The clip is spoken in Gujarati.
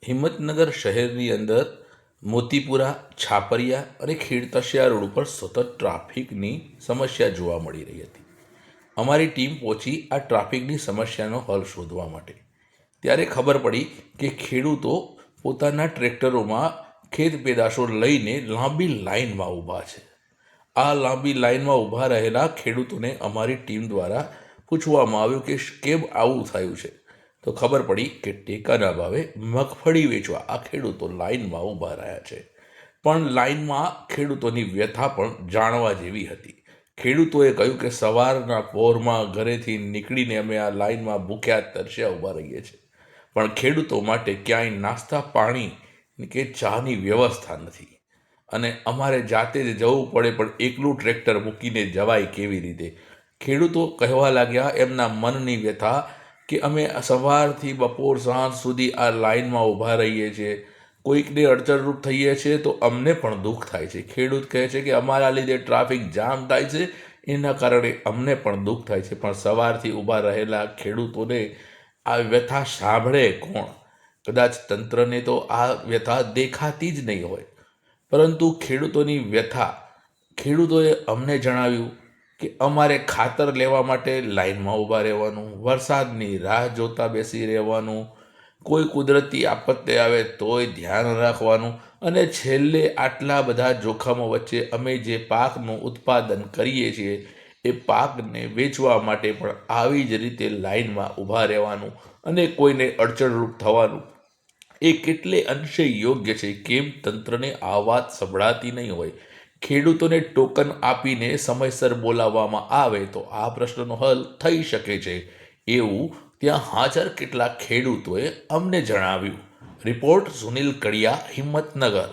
હિંમતનગર શહેરની અંદર મોતીપુરા, છાપરિયા અને ખીડતશિયા રોડ ઉપર સતત ટ્રાફિકની સમસ્યા જોવા મળી રહી હતી. અમારી ટીમ પહોંચી આ ટ્રાફિકની સમસ્યાનો હલ શોધવા માટે. ત્યારે ખબર પડી કે ખેડૂતો પોતાના ટ્રેક્ટરોમાં ખેત પેદાશો લઈને લાંબી લાઇનમાં ઊભા છે. આ લાંબી લાઇનમાં ઊભા રહેલા ખેડૂતોને અમારી ટીમ દ્વારા પૂછવામાં આવ્યું કે કેમ આવું થયું છે. તો ખબર પડી કે ટેકાના ભાવે મગફળી વેચવા આ ખેડૂતો લાઇનમાં ઊભા રહ્યા છે. પણ લાઇનમાં ખેડૂતોની વ્યથા પણ જાણવા જેવી હતી. ખેડૂતોએ કહ્યું કે સવારના પહોરમાં ઘરેથી નીકળીને અમે આ લાઇનમાં ભૂખ્યા તરસ્યા ઊભા રહીએ છીએ, પણ ખેડૂતો માટે ક્યાંય નાસ્તા પાણી કે ચાની વ્યવસ્થા નથી અને અમારે જાતે જ જવું પડે, પણ એકલું ટ્રેક્ટર મૂકીને જવાય કેવી રીતે? ખેડૂતો કહેવા લાગ્યા એમના મનની વ્યથા કે અમે સવારથી બપોર સાંજ સુધી આ લાઇનમાં ઊભા રહીએ છીએ, કોઈકને અડચણરૂપ થઈએ છીએ તો અમને પણ દુઃખ થાય છે. ખેડૂત કહે છે કે અમારા લીધે ટ્રાફિક જામ થાય છે, એના કારણે અમને પણ દુઃખ થાય છે. પણ સવારથી ઊભા રહેલા ખેડૂતોને આ વ્યથા સાંભળે કોણ? કદાચ તંત્રને તો આ વ્યથા દેખાતી જ નહીં હોય, પરંતુ ખેડૂતોની વ્યથા ખેડૂતોએ અમને જણાવ્યું કે અમારે ખાતર લેવા માટે લાઇનમાં ઊભા રહેવાનું, વરસાદની રાહ જોતા બેસી રહેવાનું, કોઈ કુદરતી આપત્તિ આવે તોય ધ્યાન રાખવાનું, અને છેલ્લે આટલા બધા જોખમો વચ્ચે અમે જે પાકનું ઉત્પાદન કરીએ છીએ એ પાકને વેચવા માટે પણ આવી જ રીતે લાઇનમાં ઊભા રહેવાનું અને કોઈને અડચણરૂપ થવાનું. એ કેટલે અંશે યોગ્ય છે? કેમ તંત્રને આ વાત સંભળાતી નહીં હોય? ખેડૂતોને ટોકન આપીને સમયસર બોલાવવામાં આવે તો આ પ્રશ્નનો હલ થઈ શકે છે, એવું ત્યાં હાજર કેટલાક ખેડૂતોએ અમને જણાવ્યું. રિપોર્ટ સુનિલ કડિયા, હિંમતનગર.